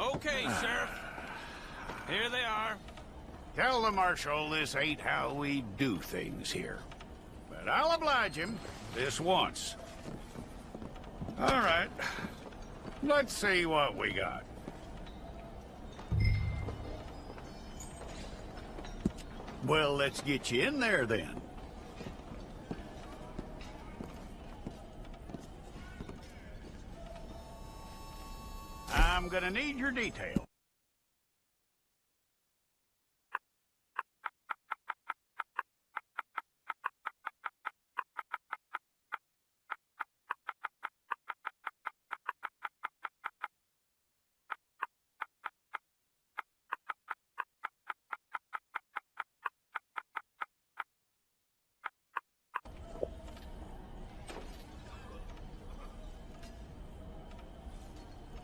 Okay, Sheriff. Here they are. Tell the Marshal this ain't how we do things here. But I'll oblige him this once. All right. Let's see what we got. Well, let's get you in there then. I'm gonna need your details.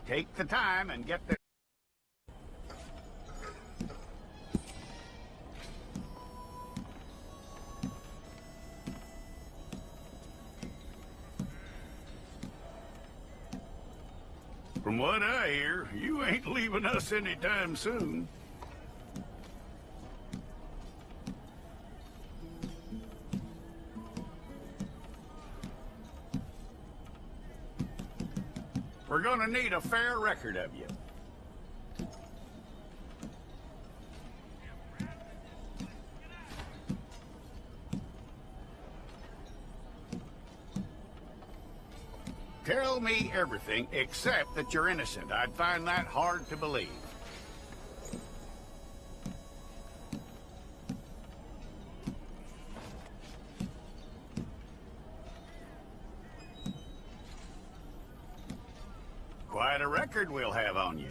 Take the time and get there. From what I hear, you ain't leaving us anytime soon. We're gonna need a fair record of you. Tell me everything except that you're innocent. I'd find that hard to believe. Quite a record we'll have on you.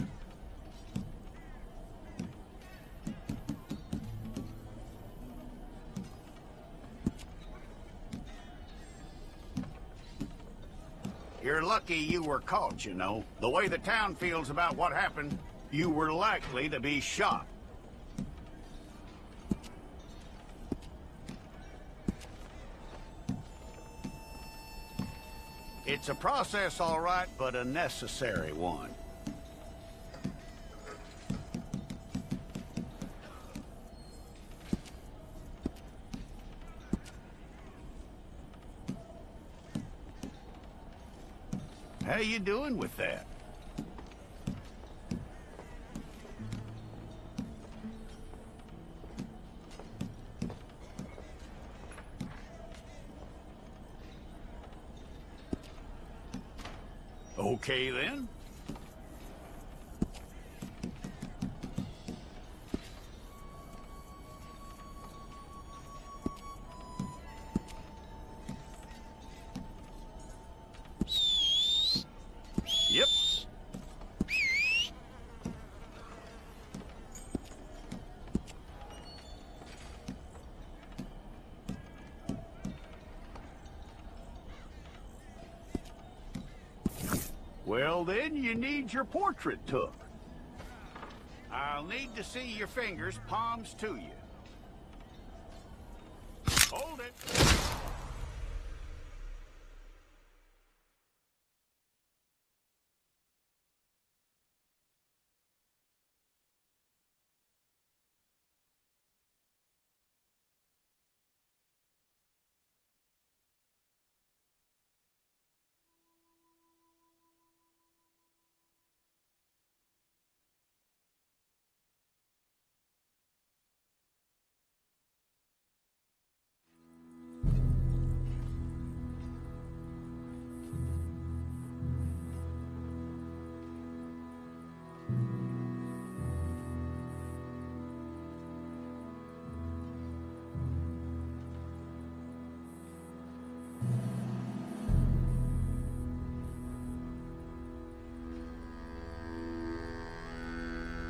You're lucky you were caught, you know. The way the town feels about what happened, you were likely to be shot. It's a process, all right, but a necessary one. How you doing with that? Okay, then. Yep. Well, then, you need your portrait took. I'll need to see your fingers, palms to you. Hold it.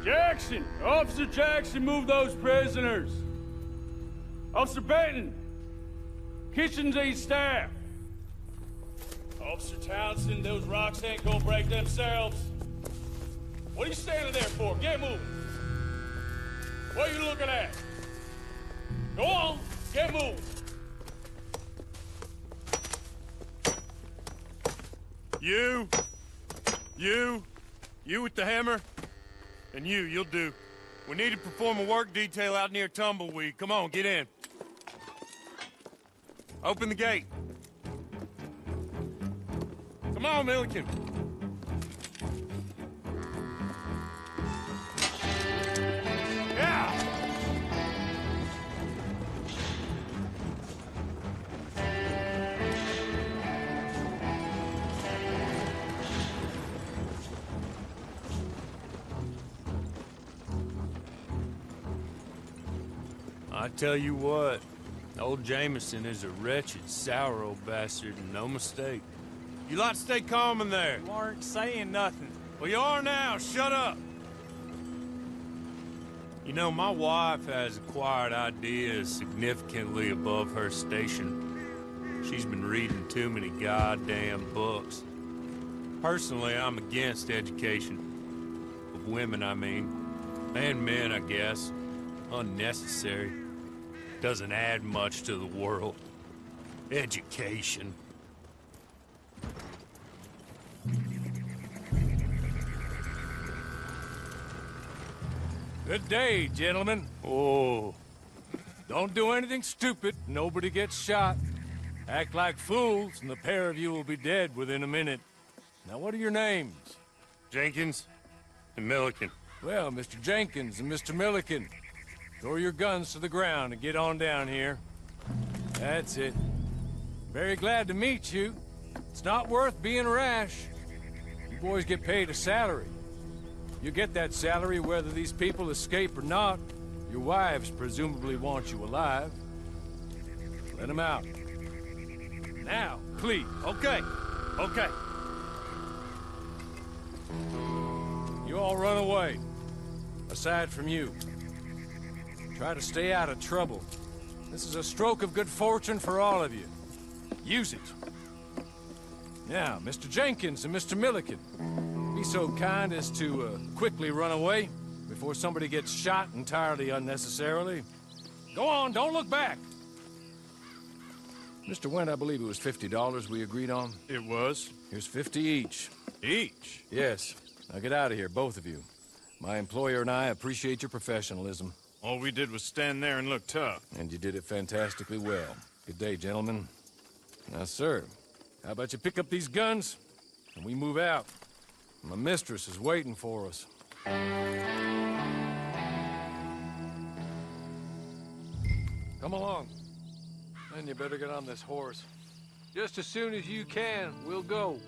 Jackson! Officer Jackson, move those prisoners! Officer Benton! Kitchens ain't staff! Officer Townsend, those rocks ain't gonna break themselves. What are you standing there for? Get moving! What are you looking at? Go on, get moving! You with the hammer? And you'll do. We need to perform a work detail out near Tumbleweed. Come on, get in. Open the gate. Come on, Milliken. Yeah! I tell you what, old Jameson is a wretched, sour old bastard, and no mistake. You lot stay calm in there. You aren't saying nothing. Well, you are now. Shut up. You know, my wife has acquired ideas significantly above her station. She's been reading too many goddamn books. Personally, I'm against education. Of women, I mean. And men, I guess. Unnecessary. Doesn't add much to the world. Education. Good day, gentlemen. Oh, Don't do anything stupid. Nobody gets shot. Act like fools, and the pair of you will be dead within a minute. Now, what are your names? Jenkins and Milliken. Well, Mr. Jenkins and Mr. Milliken, throw your guns to the ground and get on down here. That's it. Very glad to meet you. It's not worth being rash. You boys get paid a salary. You get that salary whether these people escape or not. Your wives presumably want you alive. Let them out. Now, please. Okay. Okay. You all run away. Aside from you. Try to stay out of trouble. This is a stroke of good fortune for all of you. Use it. Now, Mr. Jenkins and Mr. Milliken, be so kind as to quickly run away before somebody gets shot entirely unnecessarily. Go on, don't look back. Mr. Wendt, I believe it was $50 we agreed on. It was. Here's 50 each. Each? Yes. Now get out of here, both of you. My employer and I appreciate your professionalism. All we did was stand there and look tough. And you did it fantastically well. Good day, gentlemen. Now, sir, how about you pick up these guns, and we move out? My mistress is waiting for us. Come along. Then you better get on this horse. Just as soon as you can, we'll go.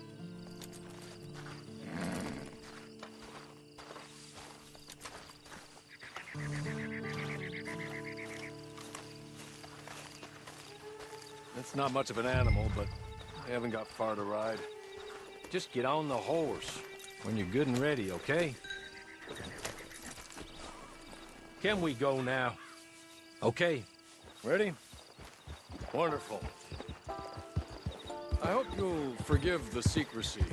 It's not much of an animal, but I haven't got far to ride. Just get on the horse when you're good and ready, okay? Can we go now? Okay. Ready? Wonderful. I hope you'll forgive the secrecy.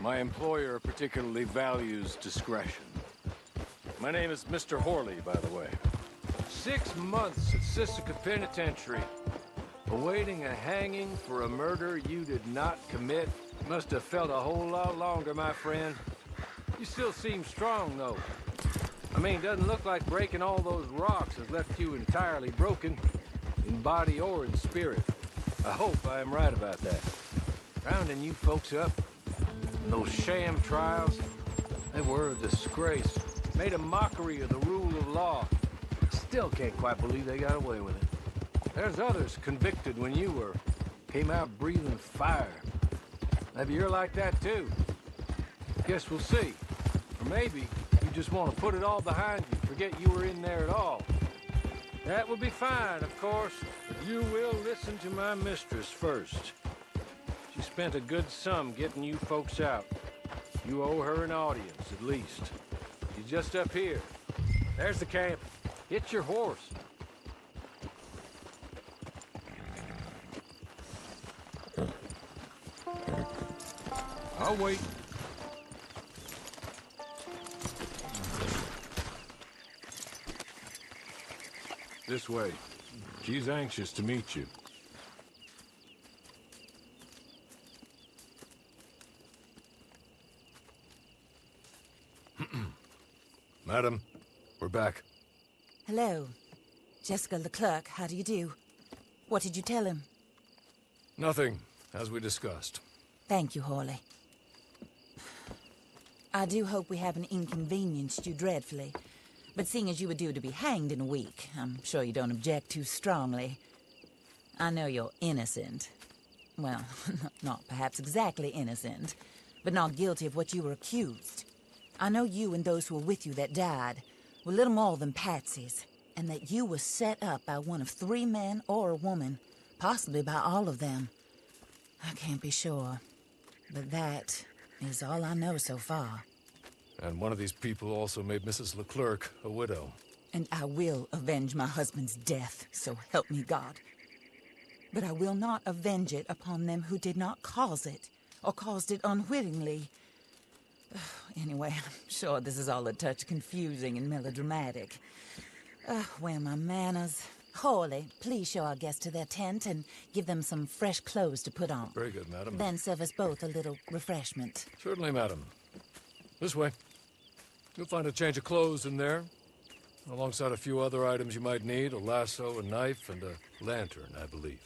My employer particularly values discretion. My name is Mr. Horley, by the way. 6 months at Sisika Penitentiary. Awaiting a hanging for a murder you did not commit. Must have felt a whole lot longer, my friend. You still seem strong, though. I mean, doesn't look like breaking all those rocks has left you entirely broken, in body or in spirit. I hope I am right about that. Rounding you folks up, and those sham trials, they were a disgrace. Made a mockery of the rule of law. Still can't quite believe they got away with it. There's others convicted when you were. Came out breathing fire. Maybe you're like that too. Guess we'll see. Or maybe you just want to put it all behind you, forget you were in there at all. That would be fine, of course, but you will listen to my mistress first. She spent a good sum getting you folks out. You owe her an audience, at least. She's just up here. There's the camp. Hit your horse. I'll wait. This way. She's anxious to meet you. Madam, we're back. Hello. Jessica Leclerc, how do you do? What did you tell him? Nothing, as we discussed. Thank you, Hawley. I do hope we haven't inconvenienced you dreadfully. But seeing as you were due to be hanged in a week, I'm sure you don't object too strongly. I know you're innocent. Well, not perhaps exactly innocent, but not guilty of what you were accused. I know you and those who were with you that died were little more than patsies, and that you were set up by one of 3 men or a woman, possibly by all of them. I can't be sure, but that is all I know so far. And one of these people also made Mrs. Leclerc a widow. And I will avenge my husband's death, so help me God. But I will not avenge it upon them who did not cause it, or caused it unwittingly. Anyway, I'm sure this is all a touch confusing and melodramatic. Where are my manners? Hawley, please show our guests to their tent and give them some fresh clothes to put on. Very good, madam. Then serve us both a little refreshment. Certainly, madam. This way. You'll find a change of clothes in there, alongside a few other items you might need, a lasso, a knife, and a lantern, I believe.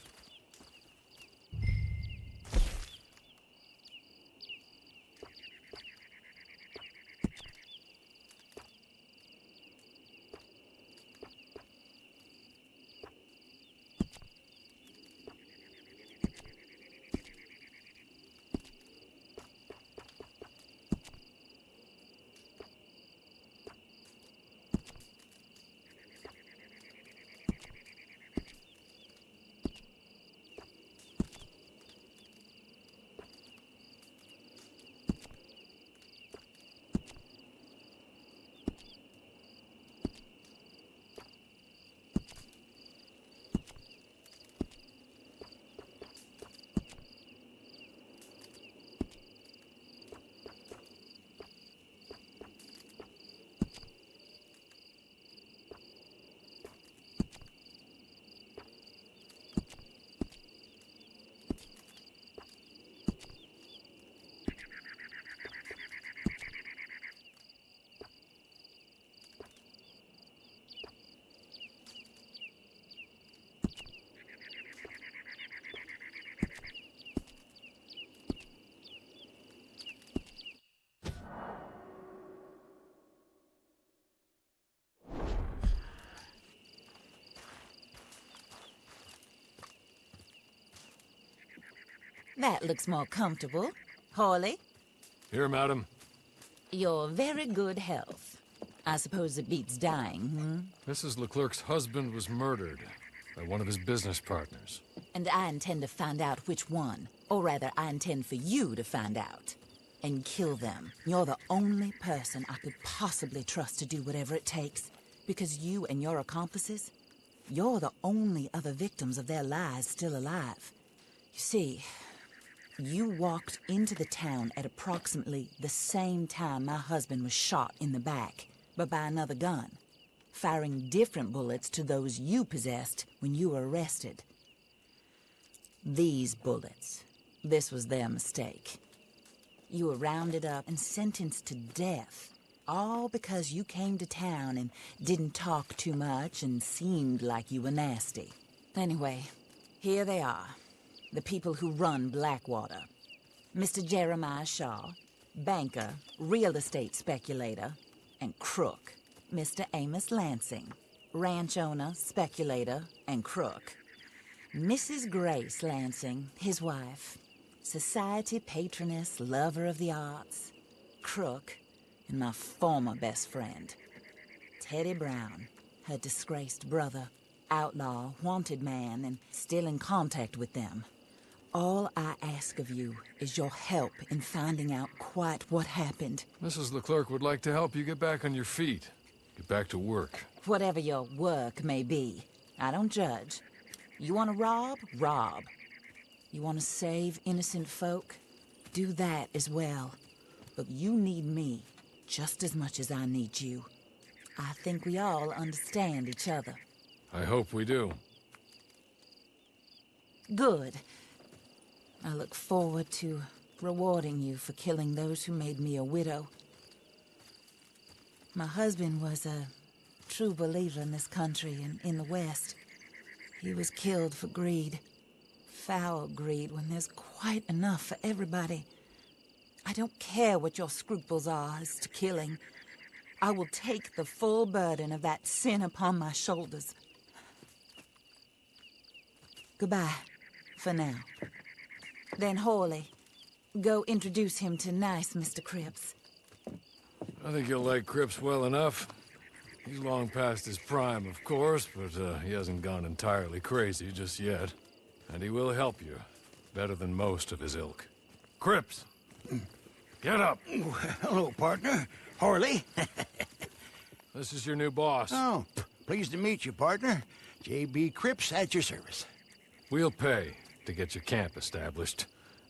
That looks more comfortable. Hawley, Here, madam. your very good health. I suppose it beats dying, Mrs. Leclerc's husband was murdered by one of his business partners. And I intend to find out which one. Or rather, I intend for you to find out. And kill them. You're the only person I could possibly trust to do whatever it takes. Because you and your accomplices, you're the only other victims of their lies still alive. You see, you walked into the town at approximately the same time my husband was shot in the back, but by another gun, firing different bullets to those you possessed when you were arrested. These bullets, this was their mistake. You were rounded up and sentenced to death, all because you came to town and didn't talk too much and seemed like you were nasty. Anyway, here they are. The people who run Blackwater. Mr. Jeremiah Shaw, banker, real estate speculator, and crook. Mr. Amos Lansing, ranch owner, speculator, and crook. Mrs. Grace Lansing, his wife, society patroness, lover of the arts, crook, and my former best friend. Teddy Brown, her disgraced brother, outlaw, wanted man, and still in contact with them. All I ask of you is your help in finding out quite what happened. Mrs. Leclerc would like to help you get back on your feet. Get back to work. Whatever your work may be, I don't judge. You want to rob? Rob. You want to save innocent folk? Do that as well. But you need me just as much as I need you. I think we all understand each other. I hope we do. Good. I look forward to rewarding you for killing those who made me a widow. My husband was a true believer in this country and in the West. He was killed for greed. Foul greed when there's quite enough for everybody. I don't care what your scruples are as to killing. I will take the full burden of that sin upon my shoulders. Goodbye, for now. Then Horley, go introduce him to nice Mr. Cripps. I think you'll like Cripps well enough. He's long past his prime, of course, but he hasn't gone entirely crazy just yet. And he will help you, better than most of his ilk. Cripps! Get up! Hello, partner. Horley. This is your new boss. Oh, pleased to meet you, partner. J.B. Cripps at your service. We'll pay to get your camp established.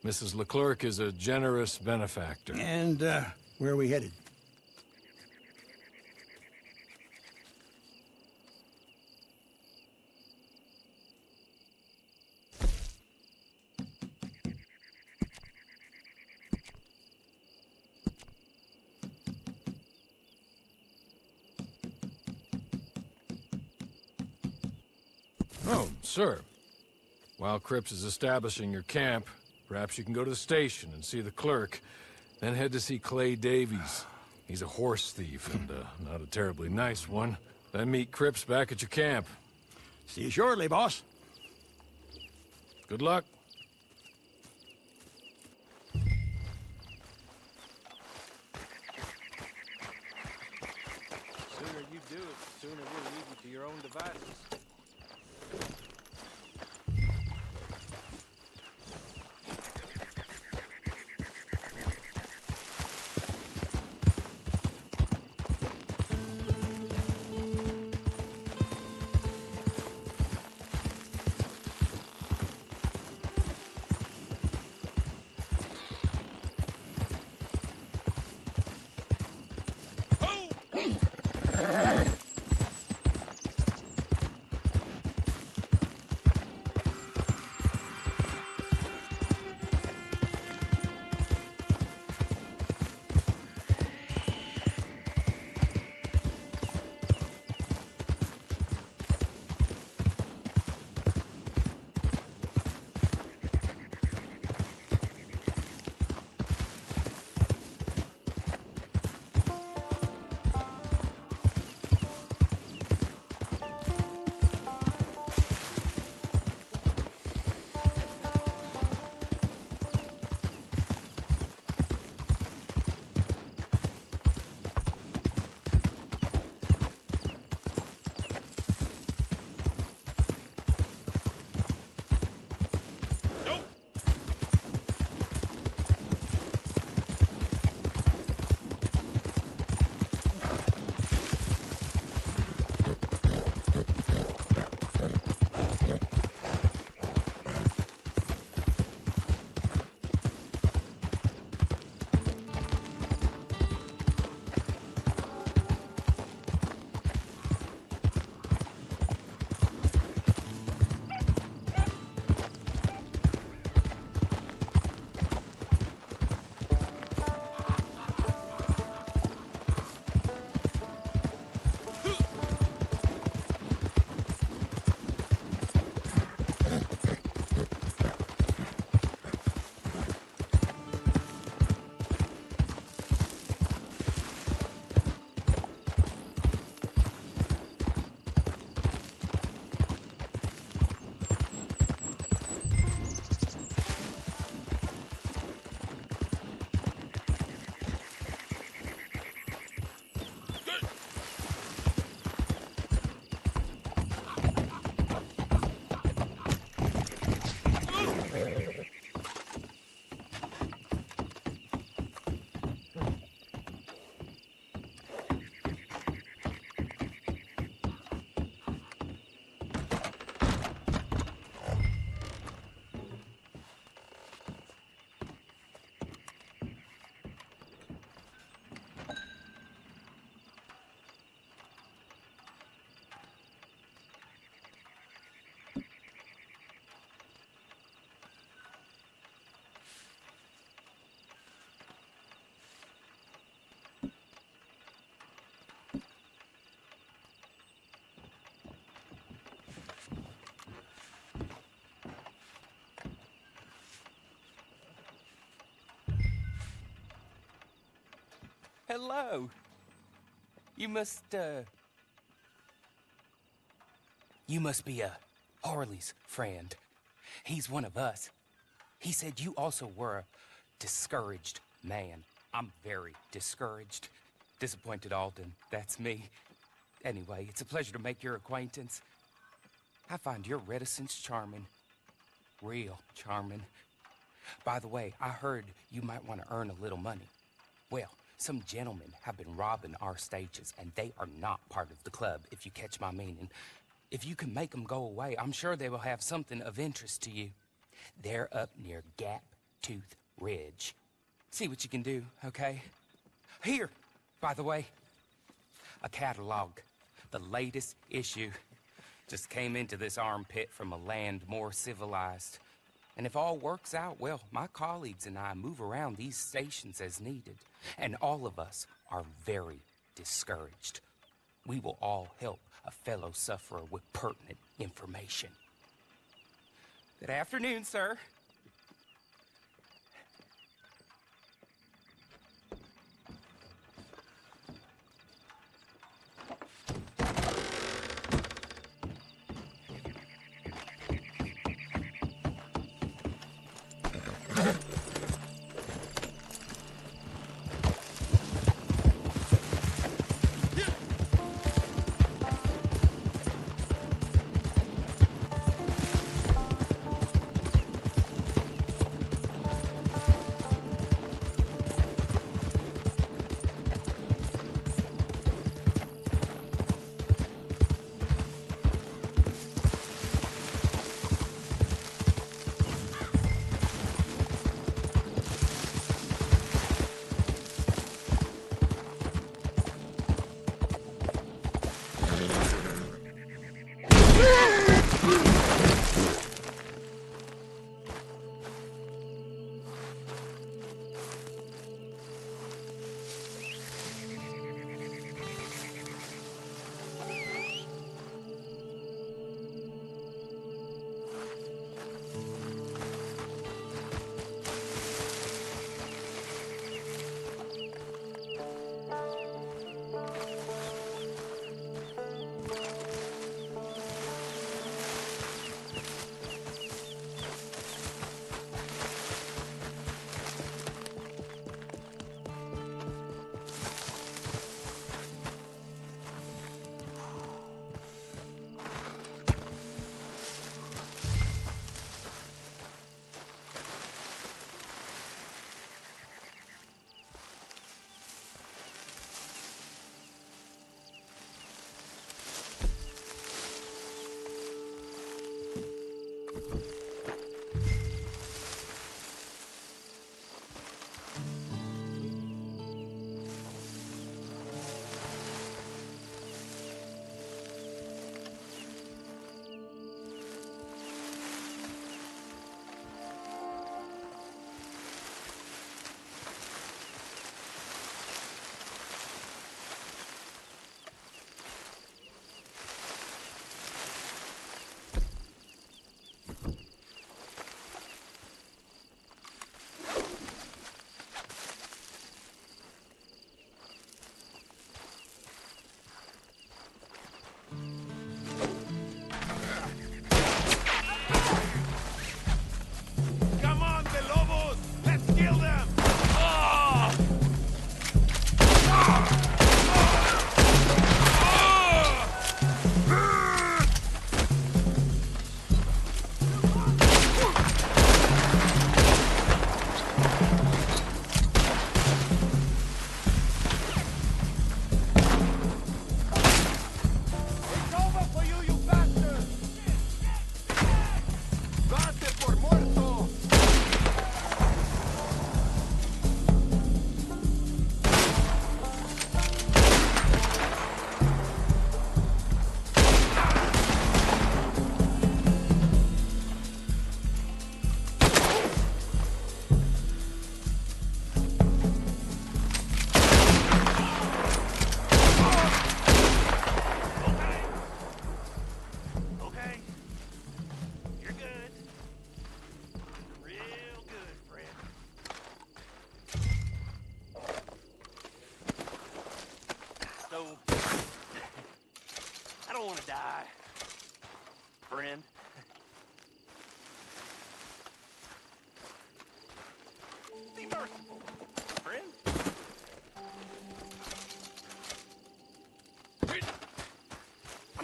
Mrs. Leclerc is a generous benefactor. And, where are we headed? Oh, sir. While Cripps is establishing your camp, perhaps you can go to the station and see the clerk, then head to see Clay Davies. He's a horse thief, and not a terribly nice one. Then meet Cripps back at your camp. See you shortly, boss. Good luck. The sooner you do it, the sooner we'll leave you to your own devices. Hello. You must be Harley's friend. He's one of us. He said you also were a discouraged man. I'm very discouraged. Disappointed Alden, that's me. Anyway, it's a pleasure to make your acquaintance. I find your reticence charming. Real charming. By the way, I heard you might want to earn a little money. Well, some gentlemen have been robbing our stages, and they are not part of the club, if you catch my meaning. If you can make them go away, I'm sure they will have something of interest to you. They're up near Gap Tooth Ridge. See what you can do, okay? Here, by the way, a catalog. The latest issue. Just came into this armpit from a land more civilized. And if all works out, well, my colleagues and I move around these stations as needed. And all of us are very discouraged. We will all help a fellow sufferer with pertinent information. Good afternoon, sir.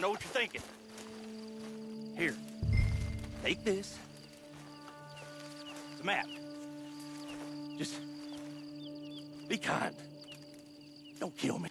know what you're thinking. Here, take this. It's a map. Just be kind. Don't kill me.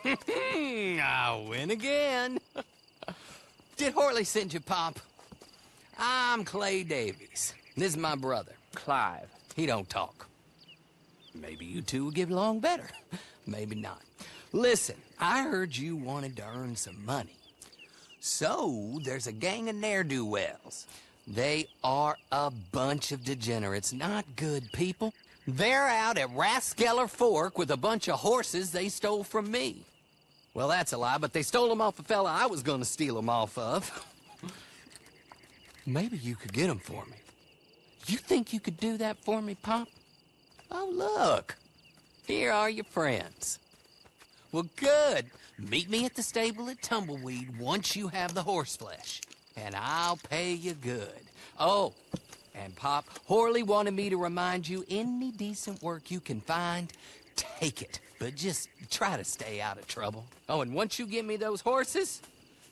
I win again. Did Horley send you, Pop? I'm Clay Davies. This is my brother, Clive. He don't talk. Maybe you two will get along better. Maybe not. Listen, I heard you wanted to earn some money. So, there's a gang of ne'er-do-wells. They are a bunch of degenerates, not good people. They're out at Raskeller Fork with a bunch of horses they stole from me. Well, that's a lie, but they stole them off a fella I was gonna steal them off of. Maybe you could get them for me. You think you could do that for me, Pop? Oh, look. Here are your friends. Well, good. Meet me at the stable at Tumbleweed once you have the horse flesh, and I'll pay you good. Oh, and Pop, Horley wanted me to remind you, any decent work you can find, take it. But just try to stay out of trouble. Oh, and once you give me those horses,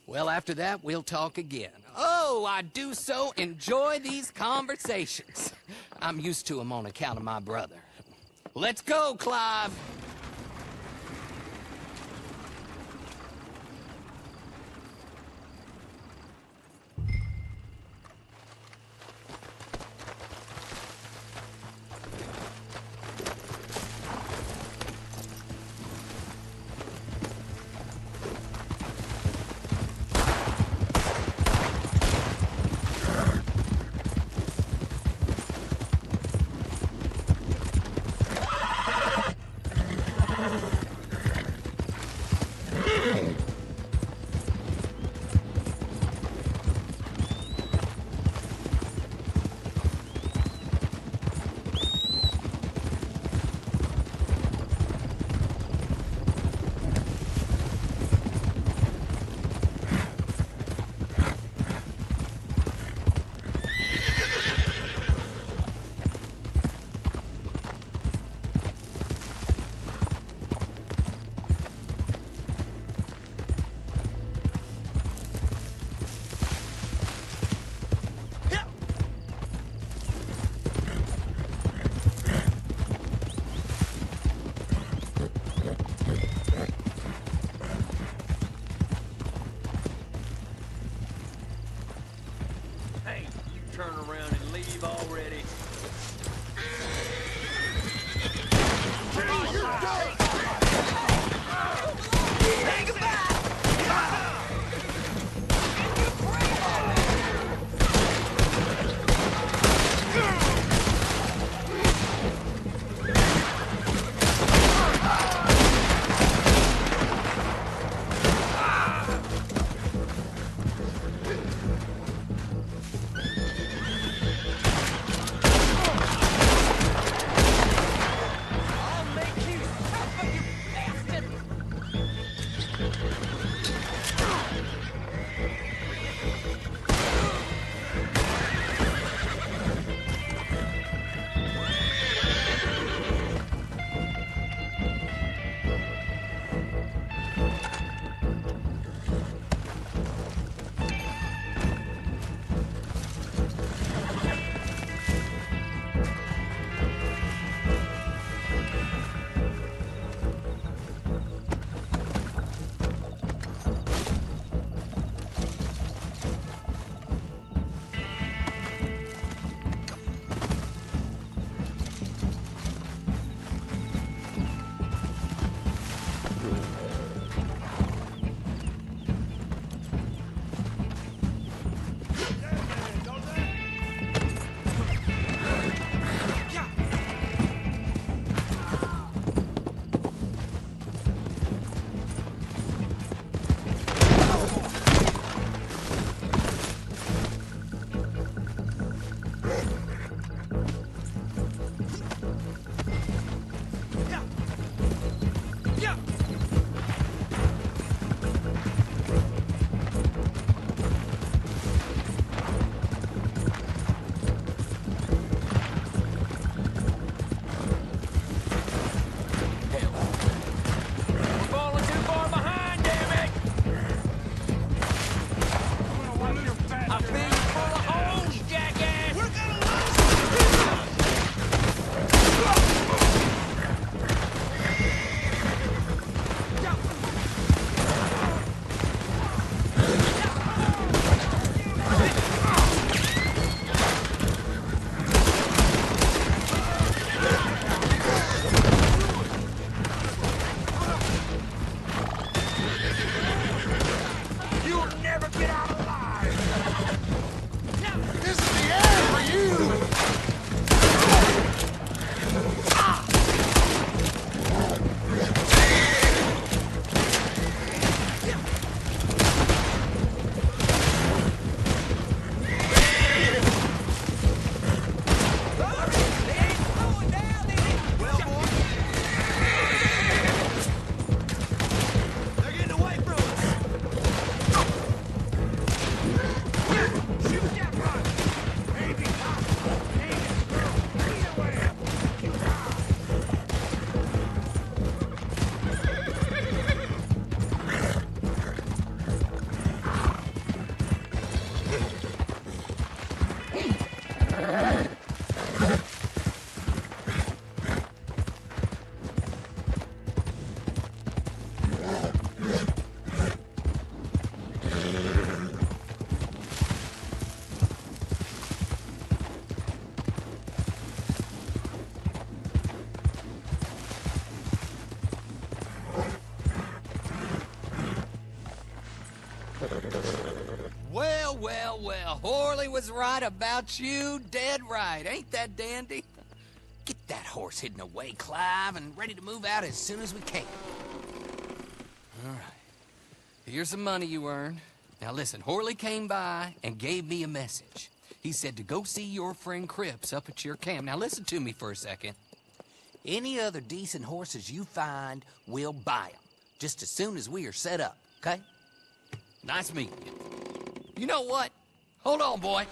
well, after that, we'll talk again. Oh, I do so enjoy these conversations. I'm used to them on account of my brother. Let's go, Clive. turn around and leave already. Well, Horley was right about you, dead right. Ain't that dandy? Get that horse hidden away, Clive, and ready to move out as soon as we can. All right. Here's the money you earned. Now listen, Horley came by and gave me a message. He said to go see your friend Cripps up at your camp. Now listen to me for a second. Any other decent horses you find, we'll buy them. Just as soon as we are set up, okay? Nice meeting you. You know what? Hold on, boy.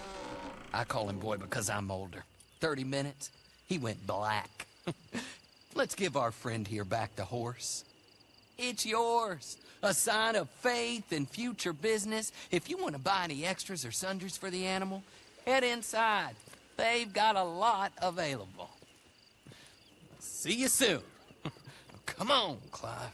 I call him boy because I'm older. 30 minutes, he went black. Let's give our friend here back the horse. It's yours. A sign of faith and future business. If you want to buy any extras or sundries for the animal, head inside. They've got a lot available. See you soon. Come on, Clive.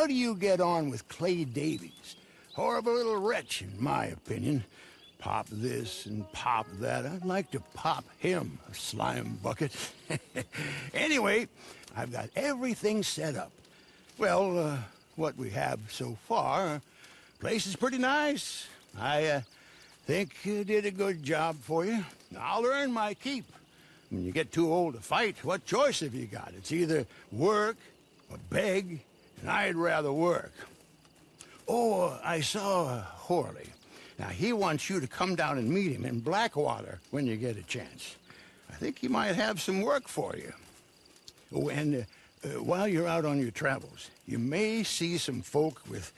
do you get on with Clay Davies? Horrible little wretch, in my opinion. Pop this and pop that. I'd like to pop him, a slime bucket. Anyway, I've got everything set up. Well, what we have so far, place is pretty nice. I think you did a good job for you. I'll earn my keep. When you get too old to fight, what choice have you got? It's either work or beg, and I'd rather work. Oh, I saw Horley. Now, he wants you to come down and meet him in Blackwater when you get a chance. I think he might have some work for you. Oh, and while you're out on your travels, you may see some folk with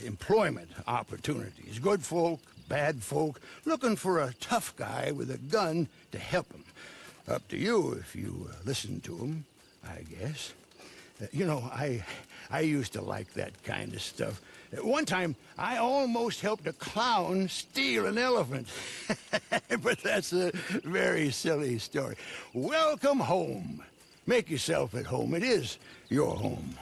employment opportunities. Good folk, bad folk, looking for a tough guy with a gun to help them. Up to you if you listen to them, I guess. You know, I used to like that kind of stuff. One time, I almost helped a clown steal an elephant. But that's a very silly story. Welcome home. Make yourself at home. It is your home.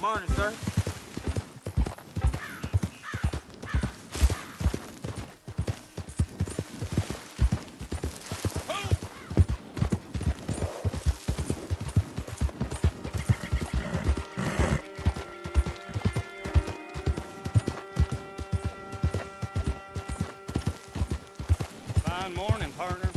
Morning, sir. Fine morning, partner.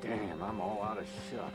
Damn, I'm all out of shucks.